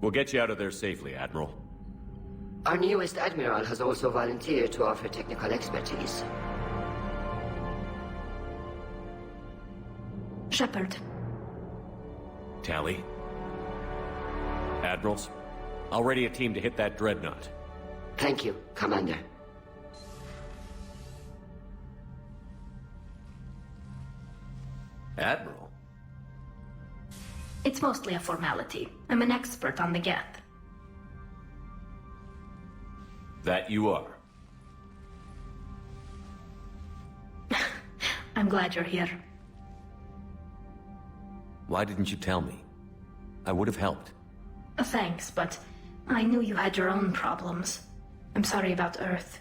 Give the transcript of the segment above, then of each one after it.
We'll get you out of there safely, Admiral. Our newest Admiral has also volunteered to offer technical expertise. Shepard. Tali. Admirals, I'll ready a team to hit that dreadnought. Thank you, Commander. Admiral? It's mostly a formality. I'm an expert on the Geth. That you are. I'm glad you're here. Why didn't you tell me? I would have helped. Thanks, but I knew you had your own problems. I'm sorry about Earth.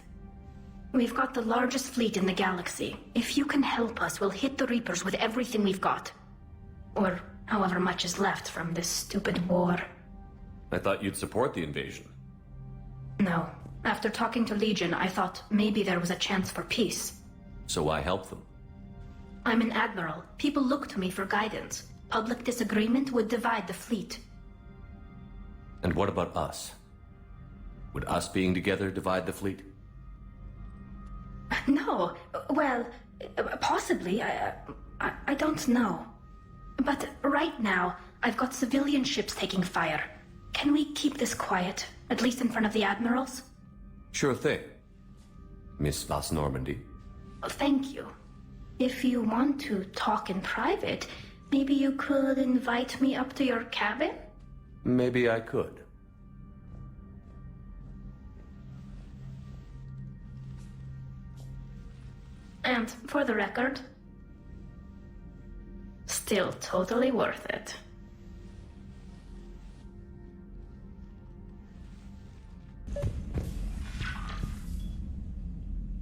We've got the largest fleet in the galaxy. If you can help us, we'll hit the Reapers with everything we've got. Or however much is left from this stupid war. I thought you'd support the invasion. No. After talking to Legion, I thought maybe there was a chance for peace. So why help them? I'm an admiral. People look to me for guidance. Public disagreement would divide the fleet. And what about us? Would us being together divide the fleet? No. Well, possibly. I don't know. But right now, I've got civilian ships taking fire. Can we keep this quiet, at least in front of the admirals? Sure thing, Miss Vas Normandy. Thank you. If you want to talk in private, maybe you could invite me up to your cabin? Maybe I could. And for the record, still totally worth it.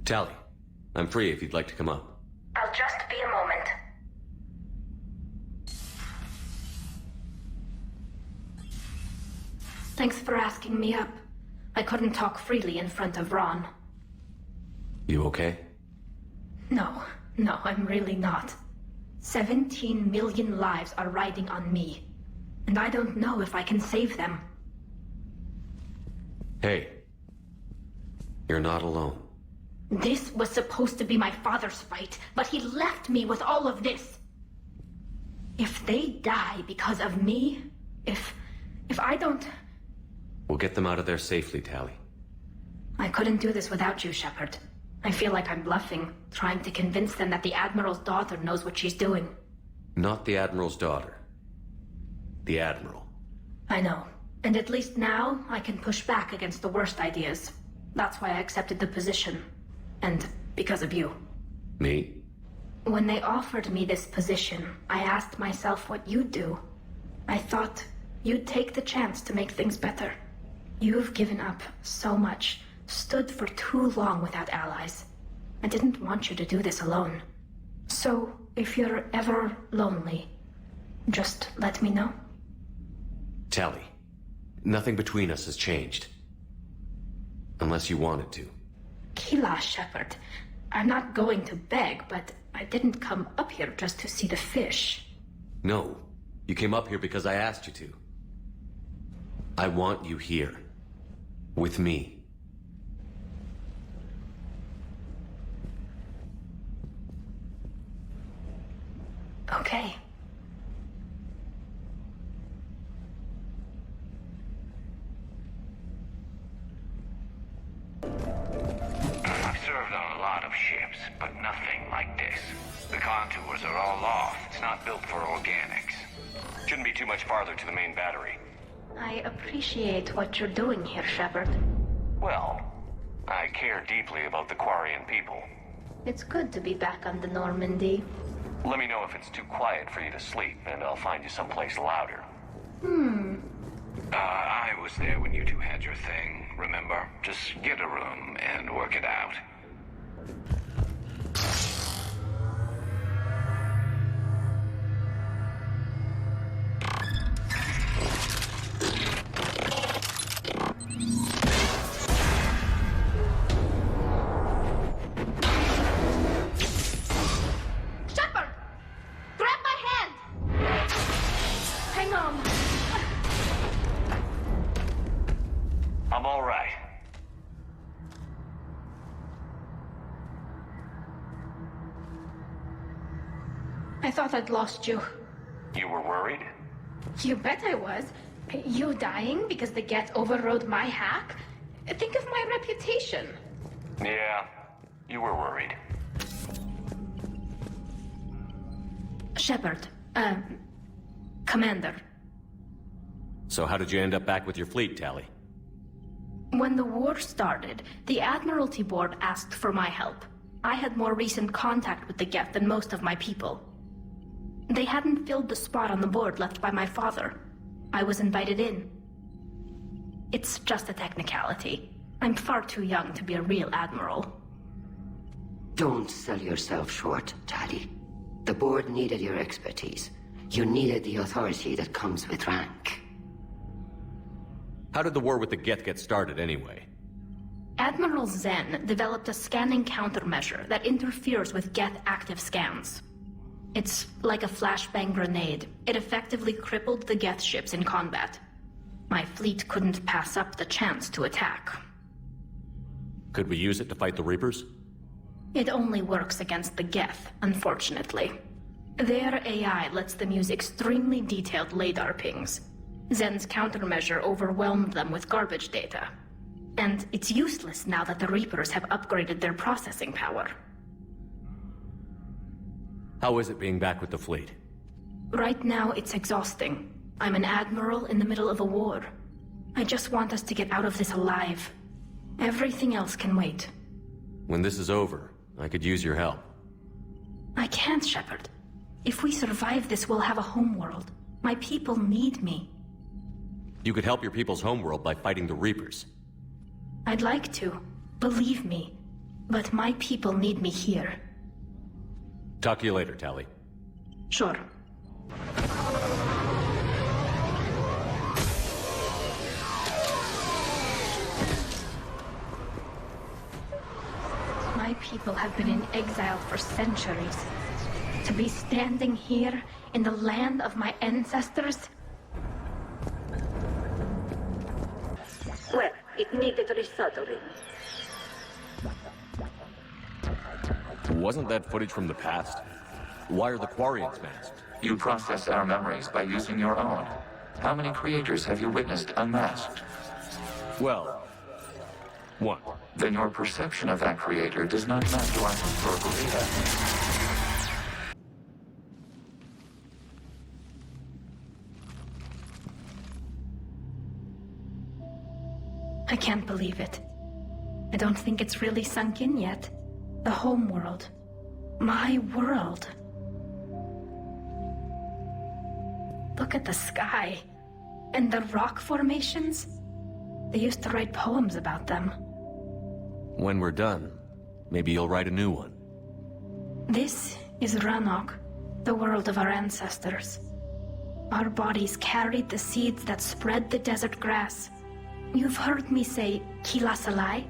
Tali, I'm free if you'd like to come up. I'll just be a moment. Thanks for asking me up. I couldn't talk freely in front of Ron. You okay? No, I'm really not. 17 million lives are riding on me. And I don't know if I can save them. Hey. You're not alone. This was supposed to be my father's fight, but he left me with all of this. If they die because of me, if I don't... We'll get them out of there safely, Tali. I couldn't do this without you, Shepard. I feel like I'm bluffing, trying to convince them that the Admiral's daughter knows what she's doing. Not the Admiral's daughter. The Admiral. I know. And at least now, I can push back against the worst ideas. That's why I accepted the position. And because of you. Me? When they offered me this position, I asked myself what you'd do. I thought you'd take the chance to make things better. You've given up so much, stood for too long without allies. I didn't want you to do this alone. So, if you're ever lonely, just let me know. Tali, nothing between us has changed. Unless you wanted to. Kila, Shepard. I'm not going to beg, but I didn't come up here just to see the fish. No, you came up here because I asked you to. I want you here. With me. Okay. I've served on a lot of ships, but nothing like this. The contours are all off. It's not built for organics. Shouldn't be too much farther to the main battery. I appreciate what you're doing here, Shepard. Well, I care deeply about the Quarian people. It's good to be back on the Normandy. Let me know if it's too quiet for you to sleep, and I'll find you someplace louder. I was there when you two had your thing, remember? Just get a room and work it out. Shepard! Grab my hand! Hang on. I'm all right. I thought I'd lost you. You were worried? You bet I was. You dying because the Get overrode my hack? Think of my reputation. Yeah, you were worried. Shepard, Commander. So how did you end up back with your fleet, Tali? When the war started, the Admiralty Board asked for my help. I had more recent contact with the Geth than most of my people. They hadn't filled the spot on the board left by my father. I was invited in. It's just a technicality. I'm far too young to be a real admiral. Don't sell yourself short, Tali. The board needed your expertise. You needed the authority that comes with rank. How did the war with the Geth get started, anyway? Admiral Zen developed a scanning countermeasure that interferes with Geth active scans. It's like a flashbang grenade. It effectively crippled the Geth ships in combat. My fleet couldn't pass up the chance to attack. Could we use it to fight the Reapers? It only works against the Geth, unfortunately. Their AI lets them use extremely detailed LADAR pings. Zen's countermeasure overwhelmed them with garbage data. And it's useless now that the Reapers have upgraded their processing power. How is it being back with the fleet? Right now, it's exhausting. I'm an admiral in the middle of a war. I just want us to get out of this alive. Everything else can wait. When this is over, I could use your help. I can't, Shepard. If we survive this, we'll have a homeworld. My people need me. You could help your people's homeworld by fighting the Reapers. I'd like to. Believe me. But my people need me here. Talk to you later, Tali. Sure. My people have been in exile for centuries. To be standing here in the land of my ancestors? Well, it needed resoldering. Wasn't that footage from the past? Why are the Quarians masked? You process our memories by using your own. How many creators have you witnessed unmasked? Well, one. Then your perception of that creator does not match our historical data. I can't believe it. I don't think it's really sunk in yet. The homeworld. My world. Look at the sky. And the rock formations. They used to write poems about them. When we're done, maybe you'll write a new one. This is Ranok, the world of our ancestors. Our bodies carried the seeds that spread the desert grass. You've heard me say Kilasalai?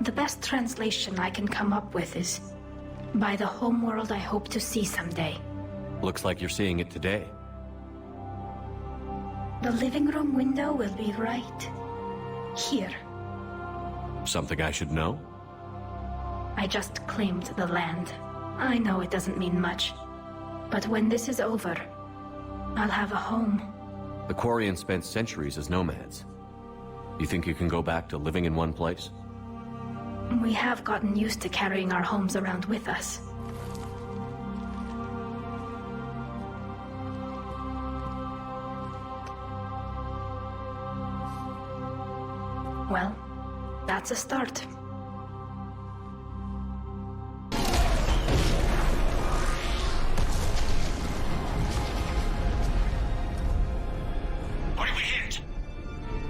The best translation I can come up with is, by the homeworld I hope to see someday. Looks like you're seeing it today. The living room window will be right here. Something I should know? I just claimed the land. I know it doesn't mean much. But when this is over, I'll have a home. The Quarians spent centuries as nomads. You think you can go back to living in one place? We have gotten used to carrying our homes around with us. Well, that's a start. What did we hit?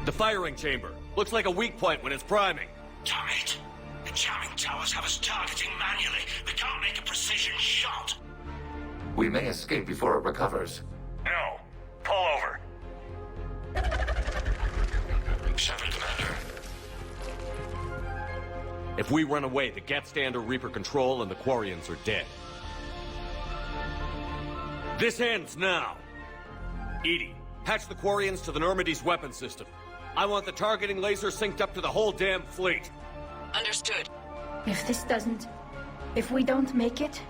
The firing chamber. Looks like a weak point when it's priming. Damn it. The jamming towers have us targeting manually. We can't make a precision shot. We may escape before it recovers. No. Pull over. Shepard, Commander. If we run away, the Geth stand under Reaper control and the Quarians are dead. This ends now. Edie, Patch the Quarians to the Normandy's weapon system. I want the targeting laser synced up to the whole damn fleet. Understood. If this doesn't... If we don't make it,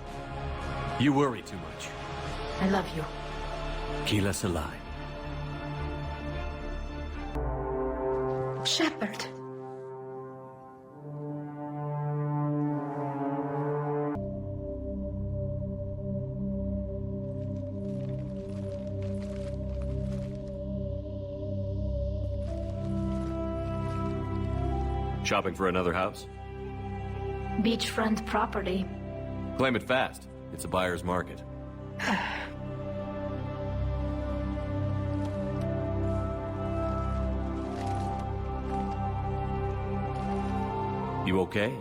You worry too much. I love you. Keep us alive. Shepard. Shopping for another house? Beachfront property. Claim it fast. It's a buyer's market. You okay?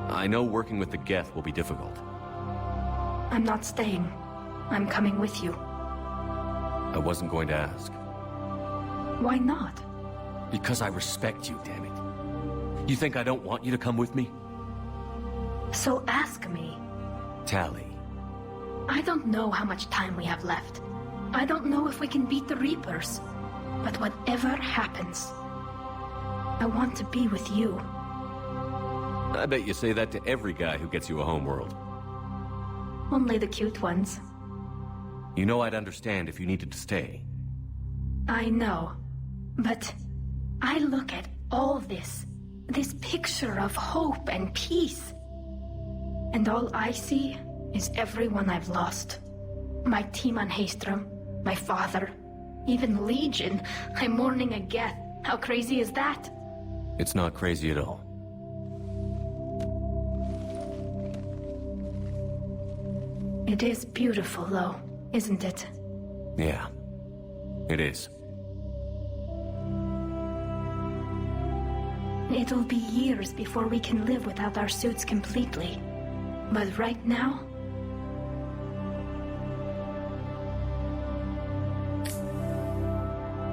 I know working with the Geth will be difficult. I'm not staying. I'm coming with you. I wasn't going to ask. Why not? Because I respect you, damn it. You think I don't want you to come with me? So ask me. Tali. I don't know how much time we have left. I don't know if we can beat the Reapers. But whatever happens, I want to be with you. I bet you say that to every guy who gets you a homeworld. Only the cute ones. You know I'd understand if you needed to stay. I know. But I look at all this picture of hope and peace. And all I see is everyone I've lost. My team on Haestrom, my father, even Legion. I'm mourning a Geth. How crazy is that? It's not crazy at all. It is beautiful, though, isn't it? Yeah, it is. It'll be years before we can live without our suits completely. But right now...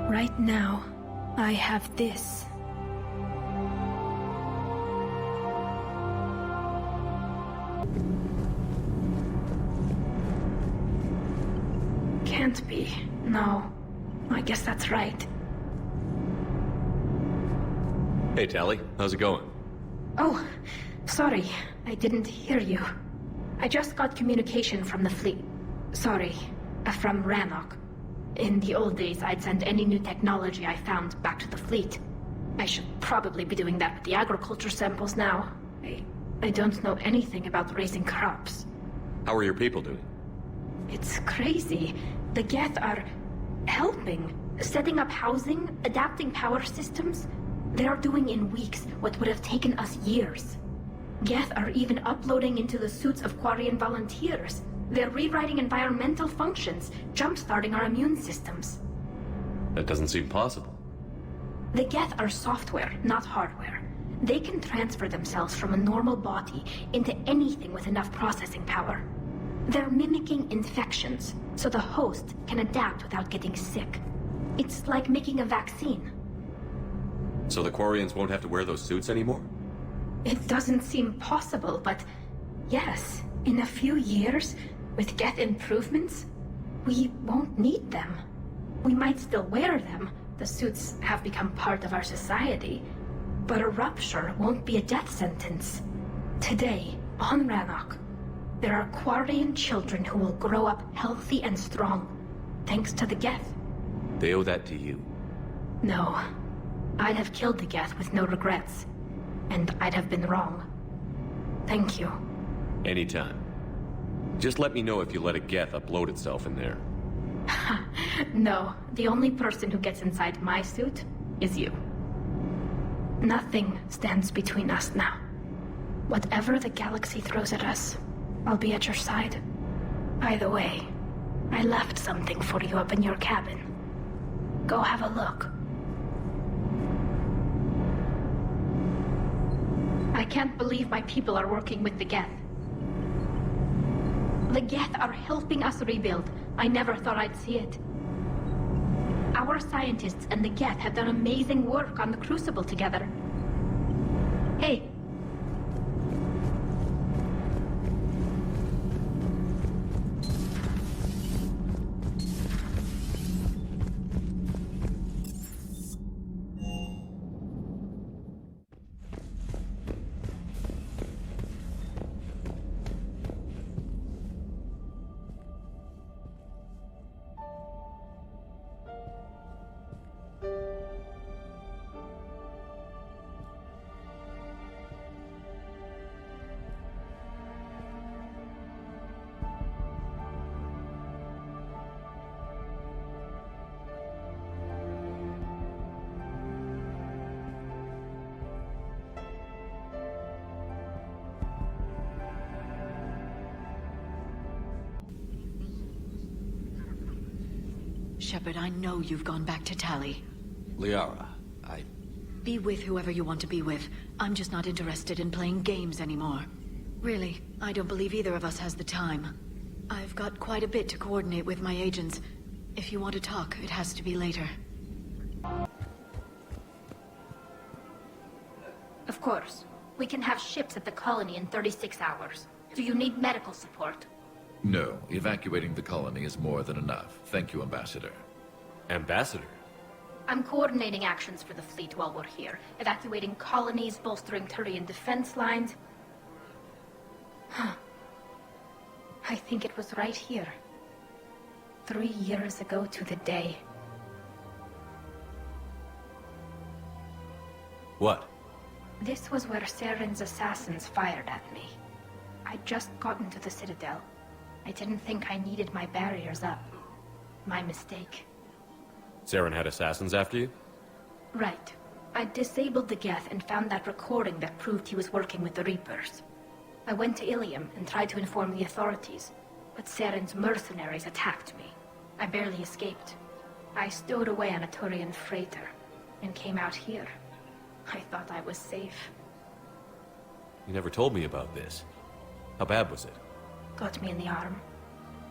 Right now, I have this. Can't be. No. I guess that's right. Hey, Tali. How's it going? Oh, sorry. I didn't hear you. I just got communication from the fleet. Sorry. From Rannoch. In the old days, I'd send any new technology I found back to the fleet. I should probably be doing that with the agriculture samples now. I don't know anything about raising crops. How are your people doing? It's crazy. The Geth are helping. Setting up housing, adapting power systems. They're doing in weeks what would have taken us years. Geth are even uploading into the suits of Quarian volunteers. They're rewriting environmental functions, jump-starting our immune systems. That doesn't seem possible. The Geth are software, not hardware. They can transfer themselves from a normal body into anything with enough processing power. They're mimicking infections, so the host can adapt without getting sick. It's like making a vaccine. So the Quarians won't have to wear those suits anymore? It doesn't seem possible, but yes, in a few years, with Geth improvements, we won't need them. We might still wear them. The suits have become part of our society. But a rupture won't be a death sentence. Today, on Rannoch, there are Quarian children who will grow up healthy and strong, thanks to the Geth. They owe that to you. No. I'd have killed the Geth with no regrets. And I'd have been wrong. Thank you. Anytime. Just let me know if you let a Geth upload itself in there. No, the only person who gets inside my suit is you. Nothing stands between us now. Whatever the galaxy throws at us, I'll be at your side. By the way, I left something for you up in your cabin. Go have a look. I can't believe my people are working with the Geth. The Geth are helping us rebuild. I never thought I'd see it. Our scientists and the Geth have done amazing work on the Crucible together. Hey. Shepard, I know you've gone back to Tali. Liara, Be with whoever you want to be with. I'm just not interested in playing games anymore. Really, I don't believe either of us has the time. I've got quite a bit to coordinate with my agents. If you want to talk, it has to be later. Of course. We can have ships at the colony in 36 hours. Do you need medical support? No, evacuating the colony is more than enough. Thank you, Ambassador. Ambassador? I'm coordinating actions for the fleet while we're here. Evacuating colonies, bolstering Turian defense lines. Huh. I think it was right here. 3 years ago to the day. What? This was where Saren's assassins fired at me. I'd just gotten to the Citadel. I didn't think I needed my barriers up. My mistake. Saren had assassins after you? Right. I disabled the Geth and found that recording that proved he was working with the Reapers. I went to Ilium and tried to inform the authorities, but Saren's mercenaries attacked me. I barely escaped. I stowed away on a Turian freighter and came out here. I thought I was safe. You never told me about this. How bad was it? Got me in the arm.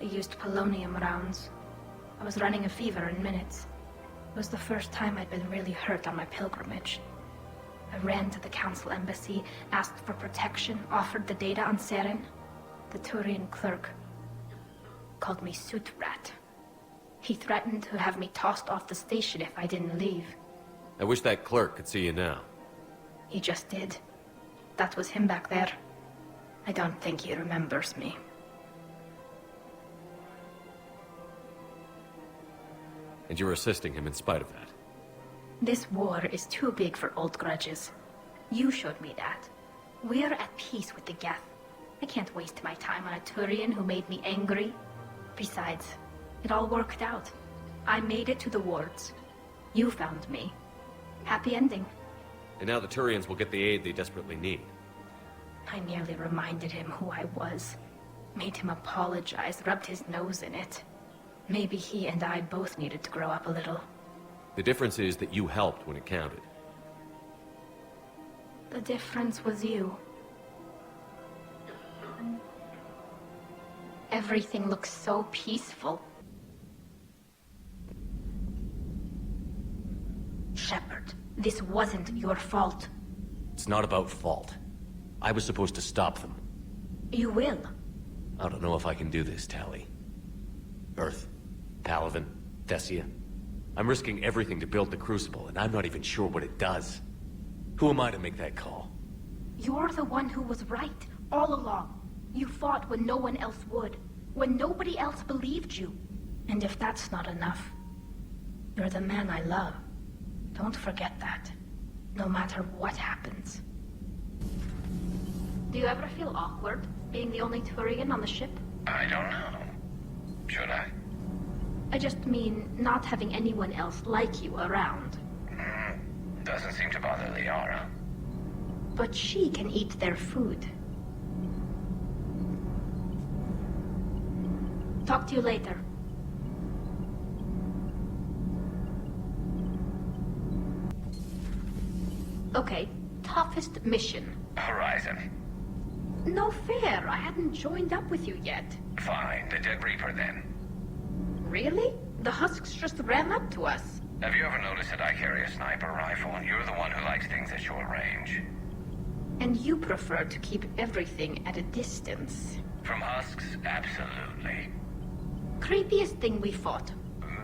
They used polonium rounds. I was running a fever in minutes. It was the first time I'd been really hurt on my pilgrimage. I ran to the Council embassy, asked for protection, offered the data on Saren. The Turian clerk called me suit rat. He threatened to have me tossed off the station if I didn't leave. I wish that clerk could see you now. He just did. That was him back there. I don't think he remembers me. And you're assisting him in spite of that. This war is too big for old grudges. You showed me that. We're at peace with the Geth. I can't waste my time on a Turian who made me angry. Besides, it all worked out. I made it to the wards. You found me. Happy ending. And now the Turians will get the aid they desperately need. I nearly reminded him who I was. Made him apologize, rubbed his nose in it. Maybe he and I both needed to grow up a little. The difference is that you helped when it counted. The difference was you. Everything looks so peaceful. Shepard, this wasn't your fault. It's not about fault. I was supposed to stop them. You will. I don't know if I can do this, Tali. Earth, Palaven, Thessia. I'm risking everything to build the Crucible, and I'm not even sure what it does. Who am I to make that call? You're the one who was right, all along. You fought when no one else would, when nobody else believed you. And if that's not enough, you're the man I love. Don't forget that, no matter what happens. Do you ever feel awkward, being the only Turian on the ship? I don't know. Should I? I just mean not having anyone else like you around. Doesn't seem to bother Liara. But she can eat their food. Talk to you later. Okay, toughest mission. Horizon. No fair, I hadn't joined up with you yet. Fine, the Dead Reaper then. Really? The husks just ran up to us. Have you ever noticed that I carry a sniper rifle and you're the one who likes things at short range? And you prefer to keep everything at a distance. From husks, absolutely. Creepiest thing we fought.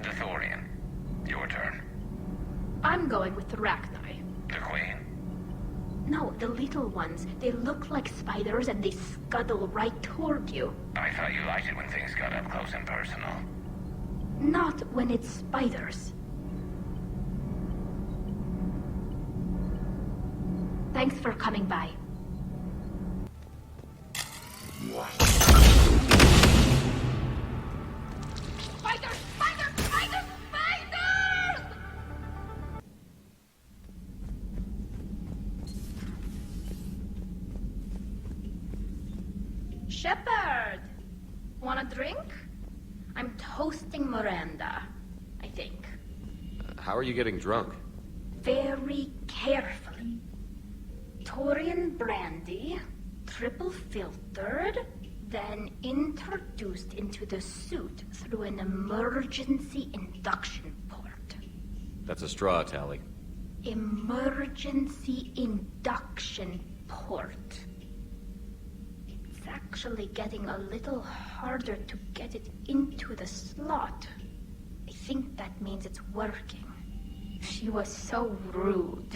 The Thorian. Your turn. I'm going with the Rachni. The Queen. No, the little ones. They look like spiders and they scuttle right toward you. I thought you liked it when things got up close and personal. Not when it's spiders. Thanks for coming by. Spiders! Spiders! Spiders! Spiders! Shepard! Want a drink? I'm toasting Miranda. I How are you getting drunk? Very carefully. Torian brandy, triple filtered, then introduced into the suit through an emergency induction port. That's a straw, Tali. Emergency induction port. It's actually getting a little harder to get it into the slot. I think that means it's working. She was so rude.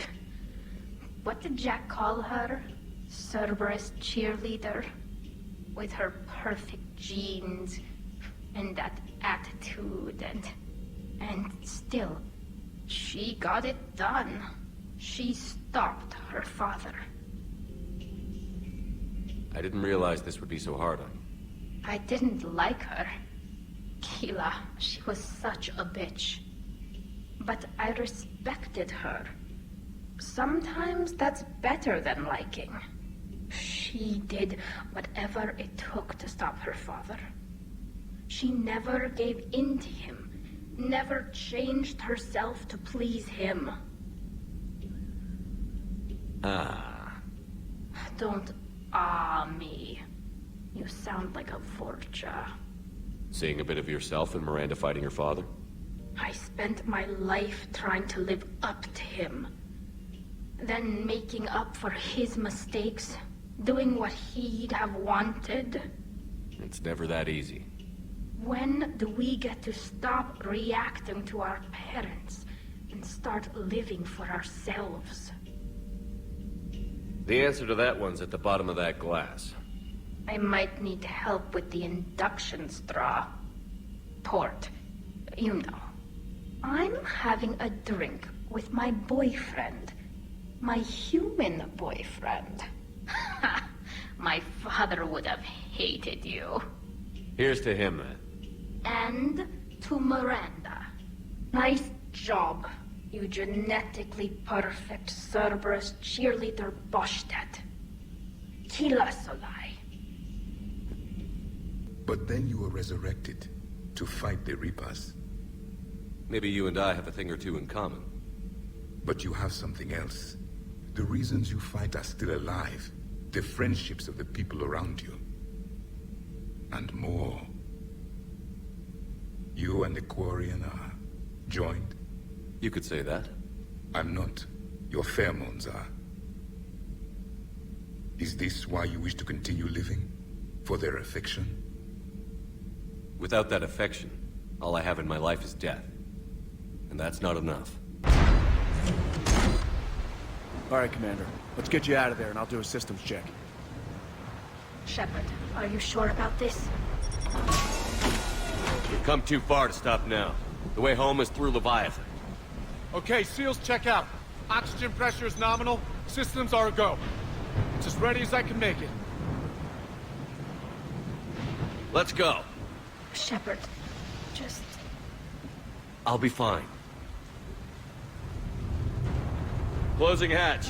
What did Jack call her? Cerberus cheerleader? With her perfect genes and that attitude and still, she got it done. She stopped her father. I didn't realize this would be so hard on you. I didn't like her. Keela, she was such a bitch. But I respected her. Sometimes that's better than liking. She did whatever it took to stop her father. She never gave in to him, never changed herself to please him. Don't me. You sound like a Vorcha. Seeing a bit of yourself in Miranda fighting her father? I spent my life trying to live up to him. Then making up for his mistakes, doing what he'd have wanted. It's never that easy. When do we get to stop reacting to our parents and start living for ourselves? The answer to that one's at the bottom of that glass. I might need help with the induction straw. Port. You know. I'm having a drink with my boyfriend. My human boyfriend. My father would have hated you. Here's to him, then. And to Miranda. Nice job, you genetically perfect Cerberus cheerleader Boshtet. Kila Solai. But then you were resurrected to fight the Reapers. Maybe you and I have a thing or two in common. But you have something else. The reasons you fight are still alive. The friendships of the people around you. And more. You and the Quarian are joined? You could say that. I'm not. Your pheromones are. Is this why you wish to continue living? For their affection? Without that affection, all I have in my life is death. And that's not enough. All right, Commander. Let's get you out of there and I'll do a systems check. Shepard, are you sure about this? You've come too far to stop now. The way home is through Leviathan. Okay, SEALs check out. Oxygen pressure is nominal. Systems are a go. It's as ready as I can make it. Let's go. Shepard, just... I'll be fine. Closing hatch.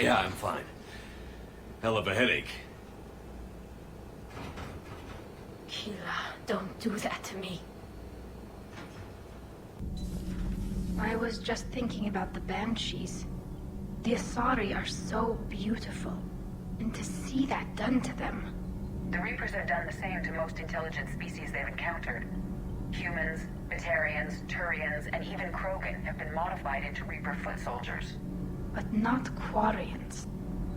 Yeah, I'm fine. Hell of a headache. Kira, don't do that to me. I was just thinking about the Banshees. The Asari are so beautiful. And to see that done to them... The Reapers have done the same to most intelligent species they've encountered. Humans, Batarians, Turians, and even Krogan have been modified into Reaper foot soldiers. But not Quarians.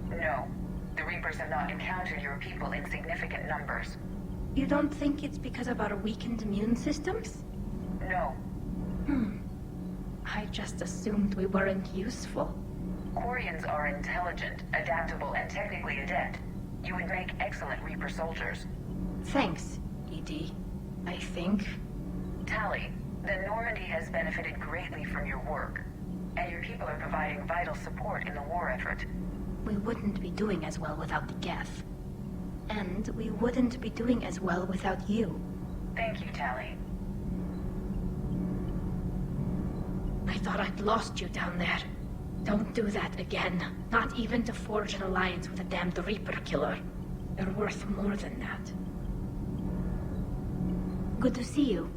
No. The Reapers have not encountered your people in significant numbers. You don't think it's because of our weakened immune systems? No. I just assumed we weren't useful. Quarians are intelligent, adaptable, and technically adept. You would make excellent Reaper soldiers. Thanks, ED. I think. Tali, the Normandy has benefited greatly from your work, and your people are providing vital support in the war effort. We wouldn't be doing as well without the Geth. And we wouldn't be doing as well without you. Thank you, Tali. I thought I'd lost you down there. Don't do that again. Not even to forge an alliance with a damned Reaper killer. You're worth more than that. Good to see you.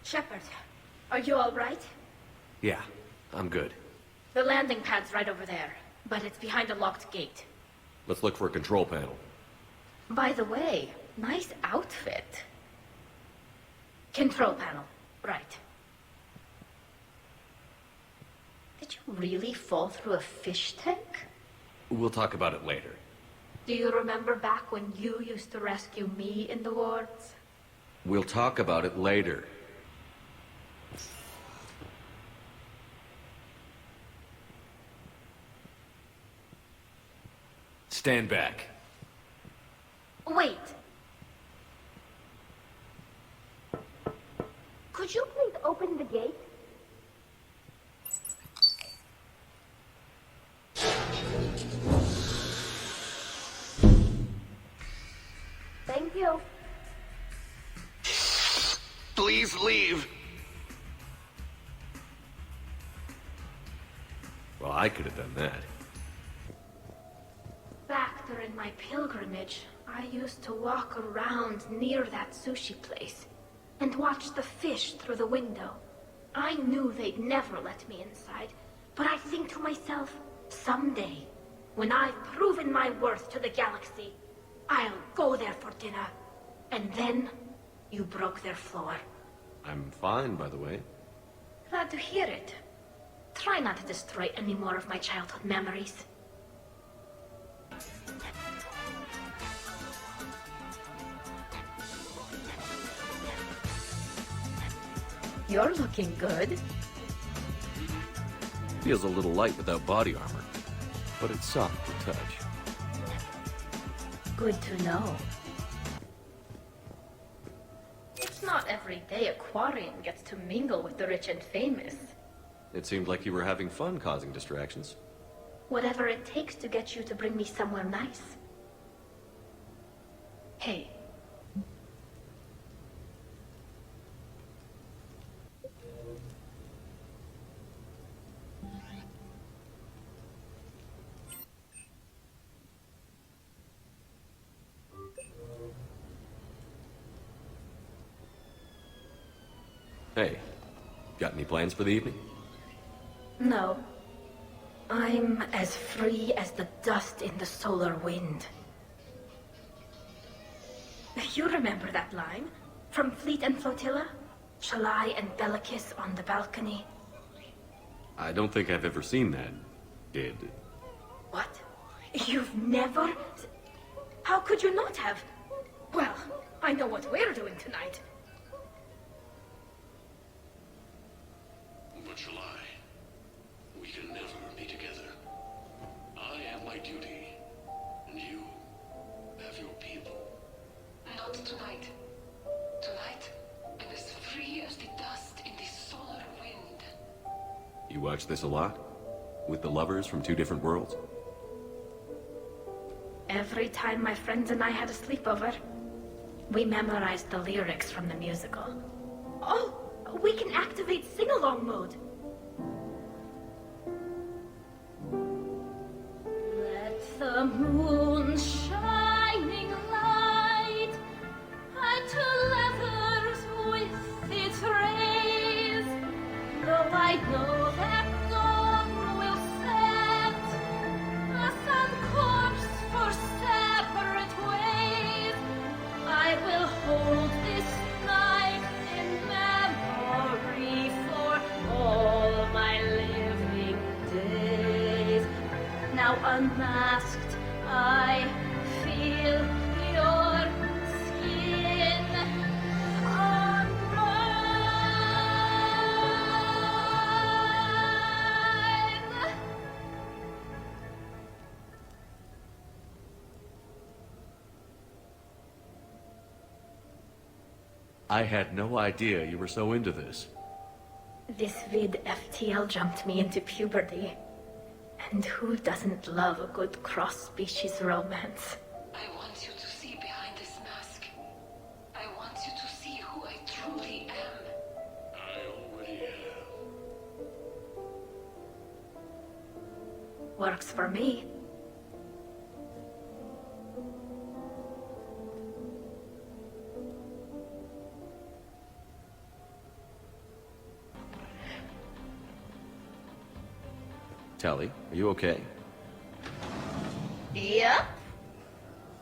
Shepard, are you all right? Yeah, I'm good. The landing pad's right over there, but it's behind a locked gate. Let's look for a control panel. By the way, nice outfit. Control panel, right. Did you really fall through a fish tank? We'll talk about it later. Do you remember back when you used to rescue me in the wards? We'll talk about it later. Stand back. Wait. Could you please open the gate? Thank you. Please leave. Well, I could have done that. Back during my pilgrimage, I used to walk around near that sushi place and watch the fish through the window. I knew they'd never let me inside, but I think to myself, someday, when I've proven my worth to the galaxy, I'll go there for dinner. And then, you broke their floor. I'm fine, by the way. Glad to hear it. Try not to destroy any more of my childhood memories. You're looking good. Feels a little light without body armor, but it's soft to touch. Good to know. It's not every day a Quarian gets to mingle with the rich and famous. It seemed like you were having fun causing distractions. Whatever it takes to get you to bring me somewhere nice. Hey. Hey, got any plans for the evening? No. I'm as free as the dust in the solar wind. You remember that line? From Fleet and Flotilla? Shalai and Bellicus on the balcony? I don't think I've ever seen that, kid. What? You've never... How could you not have? Well, I know what we're doing tonight. But shall I? We can never be together. I have my duty, and you have your people. Not tonight. Tonight, I'm as free as the dust in the solar wind. You watch this a lot? With the lovers from two different worlds? Every time my friends and I had a sleepover, we memorized the lyrics from the musical. Oh, we can activate sing-along mode. Let the moon shining light to leathers with its rays. Though I know that dawn will set us on course for separate ways, I will hold this night in memory for all my living days. Now unmasked, I feel your skin on mine. I had no idea you were so into this. This vid FTL jumped me into puberty. And who doesn't love a good cross-species romance? I want you to see behind this mask. I want you to see who I truly am. I already have. Works for me. Tali, are you okay? Yep.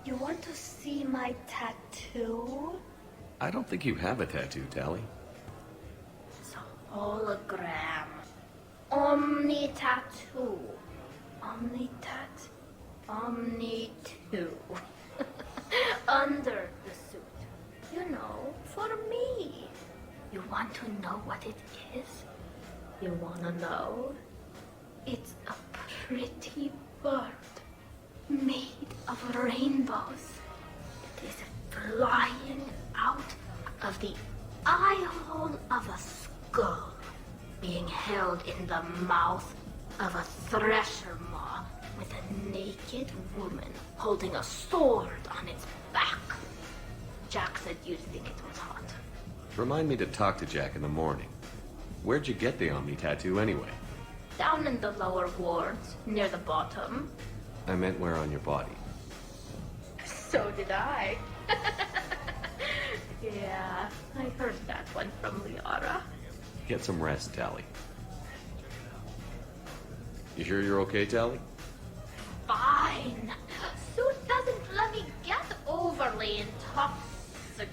You want to see my tattoo? I don't think you have a tattoo, Tali. It's a hologram. Omni-tattoo. Omni-tat. Omni-2. Under the suit. You know, for me. You want to know what it is? You wanna know? It's a pretty bird made of rainbows. It is flying out of the eye hole of a skull, being held in the mouth of a thresher maw with a naked woman holding a sword on its back. Jack said you'd think it was hot. Remind me to talk to Jack in the morning. Where'd you get the Omni tattoo anyway? Down in the lower wards, near the bottom. I meant where on your body. So did I. Yeah, I heard that one from Liara. Get some rest, Tali. You sure you're okay, Tali? Fine. Suit doesn't let me get overly intoxic.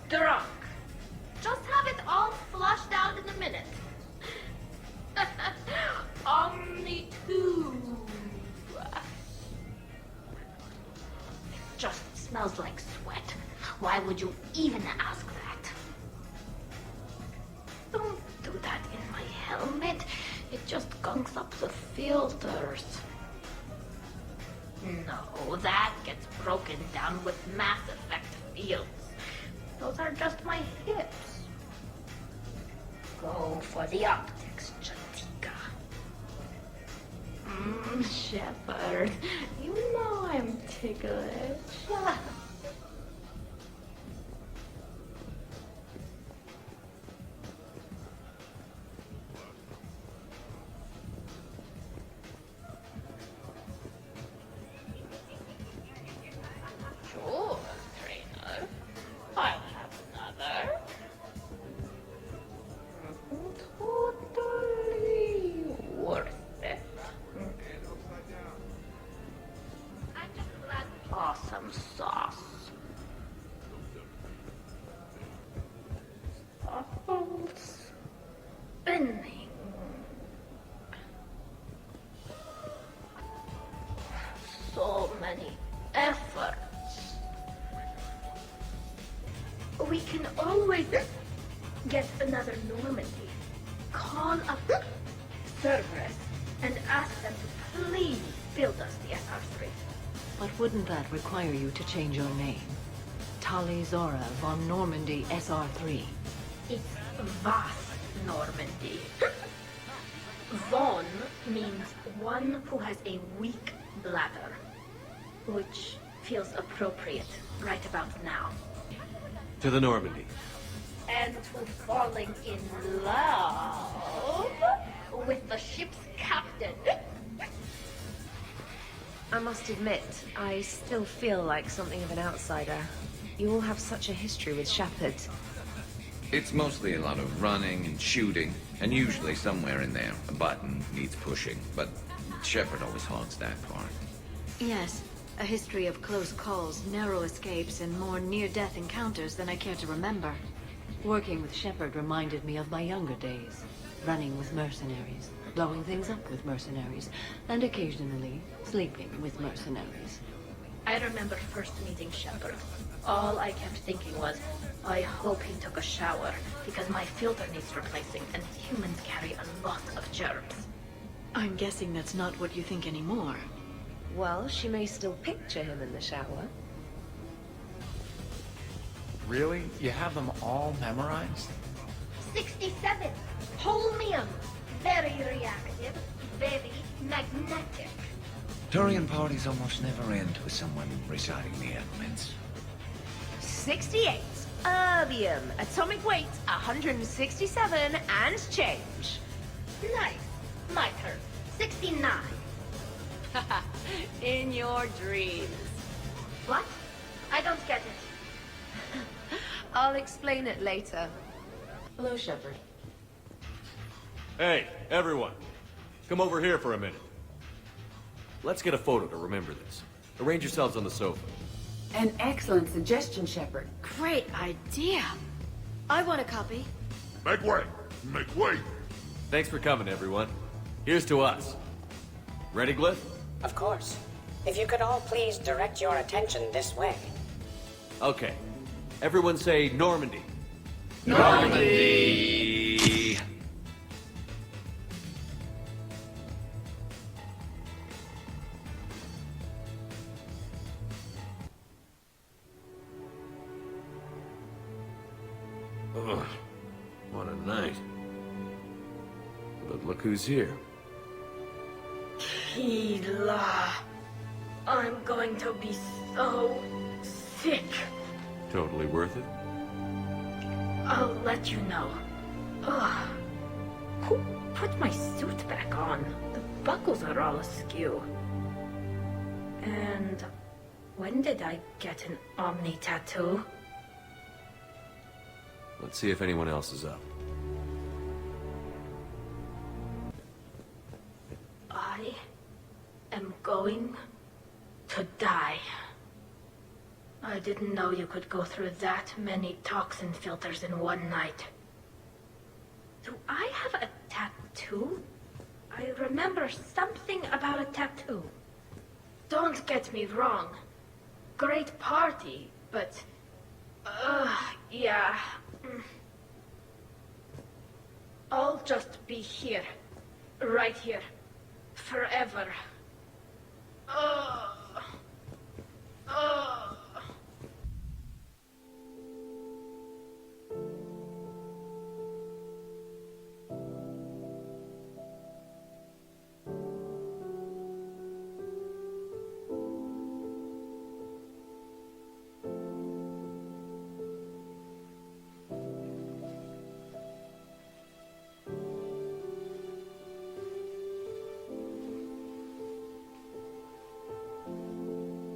Drunk. Just have it all flushed out in a minute. Omni 2. It just smells like sweat. Why would you even ask that? Don't do that in my helmet. It just gunks up the filters. No, that gets broken down with Mass Effect fields. Those are just my hips. Go for the optics, Jatika. Shepard, you know I'm ticklish. Sure, trainer. I'll have another. Totally worth it. I'm just glad. Awesome sauce. Bubbles spinning. So many efforts. We can always get another Normandy. Call up Cerberus and ask them to please build us the SR3. But wouldn't that require you to change your name? Tali Zora von Normandy SR3. It's vast Normandy. Von means one who has a weak bladder, which feels appropriate right about now. To the Normandy. And to falling in love with the ship's captain. I must admit, I still feel like something of an outsider. You all have such a history with Shepard. It's mostly a lot of running and shooting, and usually somewhere in there, a button needs pushing, but Shepard always hogs that part. Yes, a history of close calls, narrow escapes, and more near-death encounters than I care to remember. Working with Shepard reminded me of my younger days. Running with mercenaries, blowing things up with mercenaries, and occasionally sleeping with mercenaries. I remember first meeting Shepard. All I kept thinking was, I hope he took a shower, because my filter needs replacing, and humans carry a lot of germs. I'm guessing that's not what you think anymore. Well, she may still picture him in the shower. Really? You have them all memorized? 67. Holmium. Very reactive. Very magnetic. Turian parties almost never end with someone reciting the elements. 68. Erbium. Atomic weight 167 and change. Nice. My turn. 69. In your dreams. What? I don't get it. I'll explain it later. Hello, Shepard. Hey, everyone. Come over here for a minute. Let's get a photo to remember this. Arrange yourselves on the sofa. An excellent suggestion, Shepard. Great idea. I want a copy. Make way! Make way! Thanks for coming, everyone. Here's to us. Ready, Glyph? Of course. If you could all please direct your attention this way. Okay. Everyone say Normandy. Normandy! Ugh, what a night. But look who's here. Tila. I'm going to be so sick. Totally worth it. I'll let you know. Ugh. Who put my suit back on? The buckles are all askew. And when did I get an Omni tattoo? Let's see if anyone else is up. I am going to die. I didn't know you could go through that many toxin filters in one night. Do I have a tattoo? I remember something about a tattoo. Don't get me wrong. Great party, but... yeah. I'll just be here. Right here. Forever.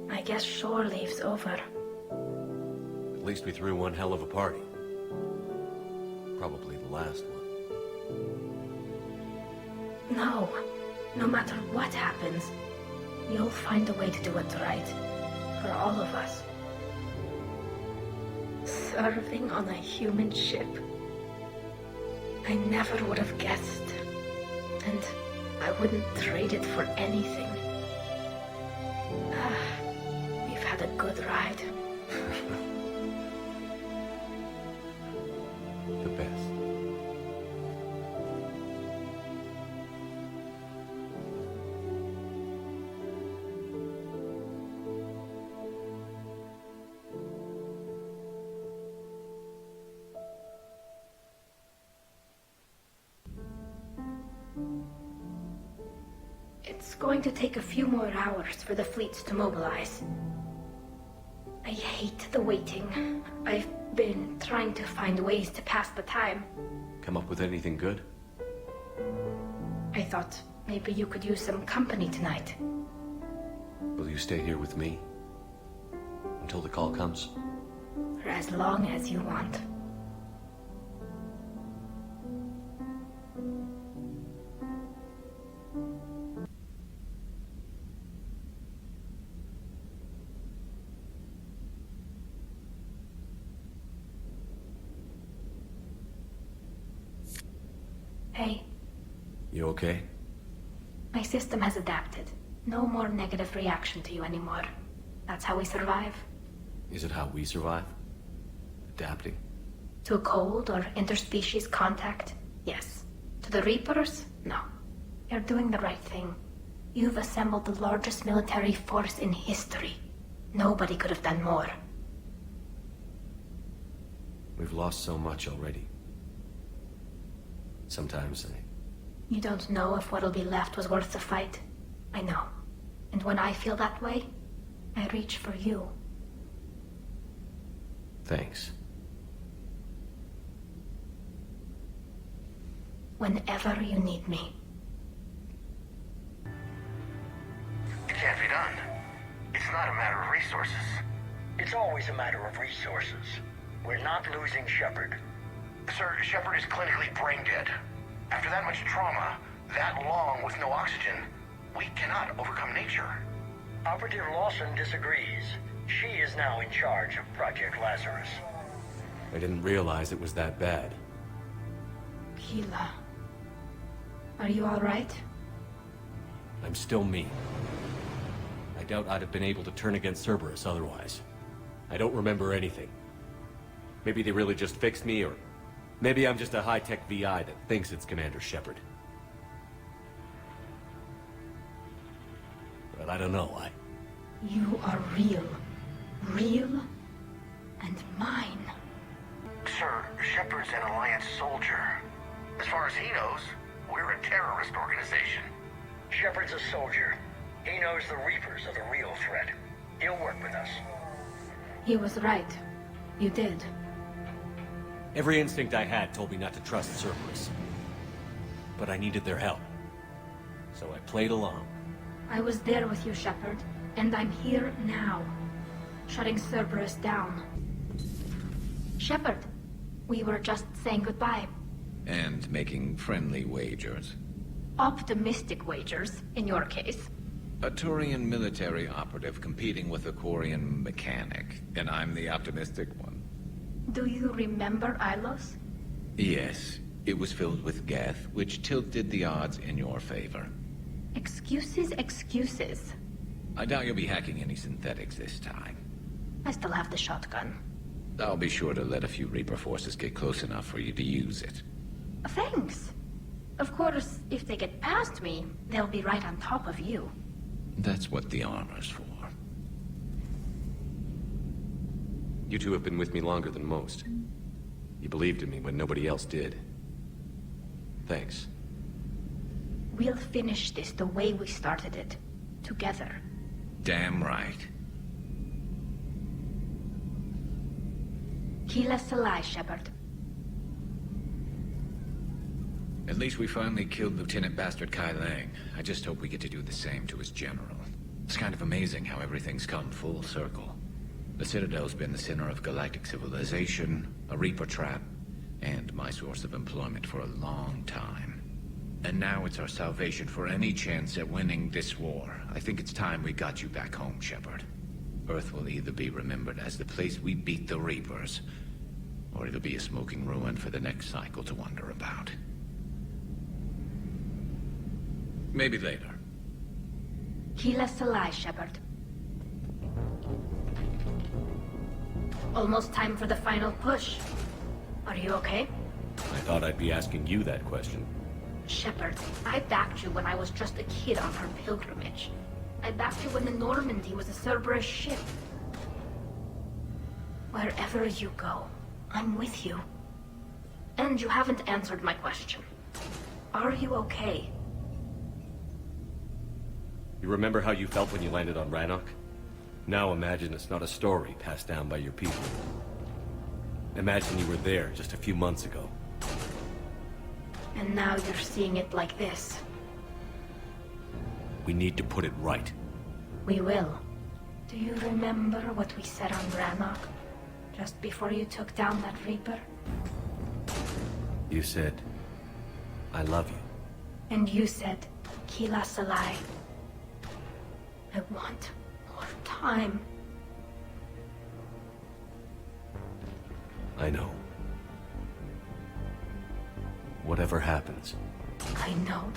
I guess shore leave's over. At least we threw one hell of a party. Probably the last one. No. No matter what happens, you'll find a way to do it right. For all of us. Serving on a human ship. I never would have guessed. And I wouldn't trade it for anything. We've had a good ride. The best. It's going to take a few more hours for the fleets to mobilize. I hate the waiting. I've been trying to find ways to pass the time. Come up with anything good? I thought maybe you could use some company tonight. Will you stay here with me? Until the call comes? For as long as you want. Hey. You okay? My system has adapted. No more negative reaction to you anymore. That's how we survive. Is it how we survive? Adapting? To cold or interspecies contact? Yes. To the Reapers? No. You're doing the right thing. You've assembled the largest military force in history. Nobody could have done more. We've lost so much already. Sometimes You don't know if what'll be left was worth the fight. I know. And when I feel that way, I reach for you. Thanks. Whenever you need me. It can't be done. It's not a matter of resources. It's always a matter of resources. We're not losing Shepard. Sir, Shepard is clinically brain dead. After that much trauma, that long with no oxygen, we cannot overcome nature. Operative Lawson disagrees. She is now in charge of Project Lazarus. I didn't realize it was that bad. Keela. Are you alright? I'm still me. I doubt I'd have been able to turn against Cerberus otherwise. I don't remember anything. Maybe they really just fixed me, or maybe I'm just a high-tech VI that thinks it's Commander Shepard. But I don't know, You are real. Real and mine. Sir, Shepard's an Alliance soldier. As far as he knows, we're a terrorist organization. Shepard's a soldier. He knows the Reapers are the real threat. He'll work with us. He was right. You did. Every instinct I had told me not to trust Cerberus. But I needed their help. So I played along. I was there with you, Shepard, and I'm here now. Shutting Cerberus down. Shepard, we were just saying goodbye. And making friendly wagers. Optimistic wagers, in your case. A Turian military operative competing with a Quarian mechanic, and I'm the optimistic one. Do you remember Ilos? Yes, it was filled with Geth, which tilted the odds in your favor. Excuses, excuses. I doubt you'll be hacking any synthetics this time. I still have the shotgun. I'll be sure to let a few Reaper forces get close enough for you to use it. Thanks. Of course, if they get past me, they'll be right on top of you. That's what the armor's for. You two have been with me longer than most. You believed in me when nobody else did. Thanks. We'll finish this the way we started it. Together. Damn right. Keela Salai, Shepard. At least we finally killed Lieutenant Bastard Kai Lang. I just hope we get to do the same to his general. It's kind of amazing how everything's come full circle. The Citadel's been the center of galactic civilization, a Reaper trap, and my source of employment for a long time. And now it's our salvation for any chance at winning this war. I think it's time we got you back home, Shepard. Earth will either be remembered as the place we beat the Reapers, or it'll be a smoking ruin for the next cycle to wonder about. Maybe later. Keela Salai, Shepard. Almost time for the final push. Are you okay? I thought I'd be asking you that question. Shepard, I backed you when I was just a kid on her pilgrimage. I backed you when the Normandy was a Cerberus ship. Wherever you go, I'm with you. And you haven't answered my question. Are you okay? You remember how you felt when you landed on Rannoch? Now imagine it's not a story passed down by your people. Imagine you were there just a few months ago. And now you're seeing it like this. We need to put it right. We will. Do you remember what we said on Rannoch? Just before you took down that Reaper? You said, I love you. And you said, Kila Salai. I want more time. I know. Whatever happens. I know.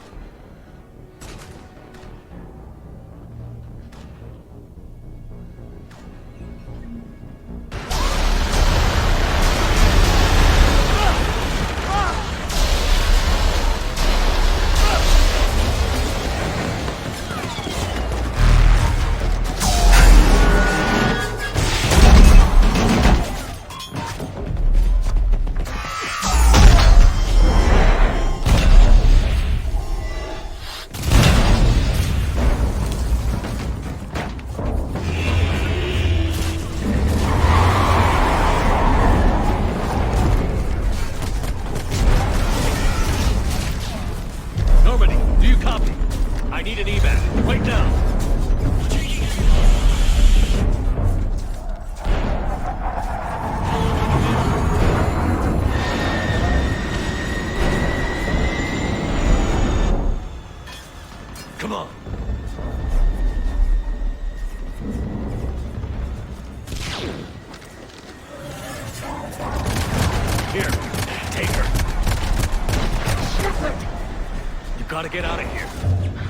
Gotta get out of here.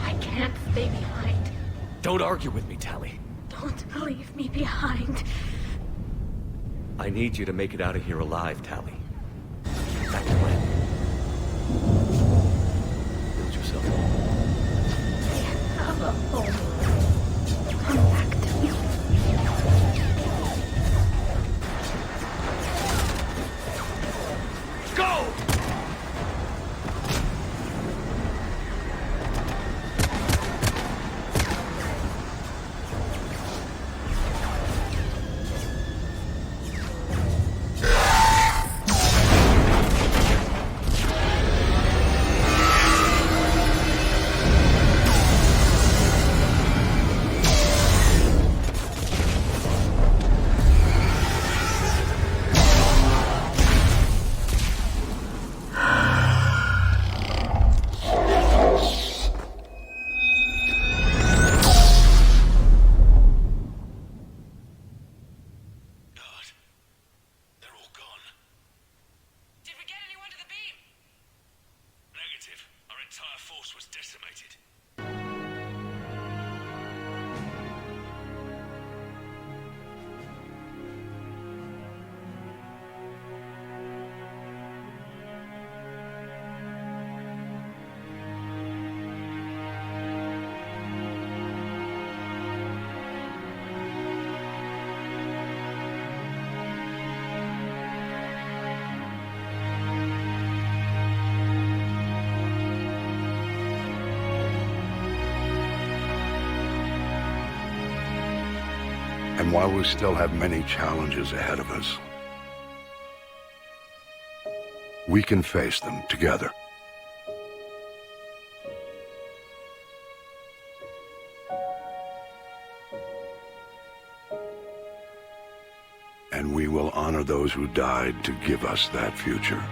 I can't stay behind. Don't argue with me, Tali. Don't leave me behind. I need you to make it out of here alive, Tali. Back to land. Build yourself a home. I have a home. Come back to me. Go! And while we still have many challenges ahead of us, we can face them together. And we will honor those who died to give us that future.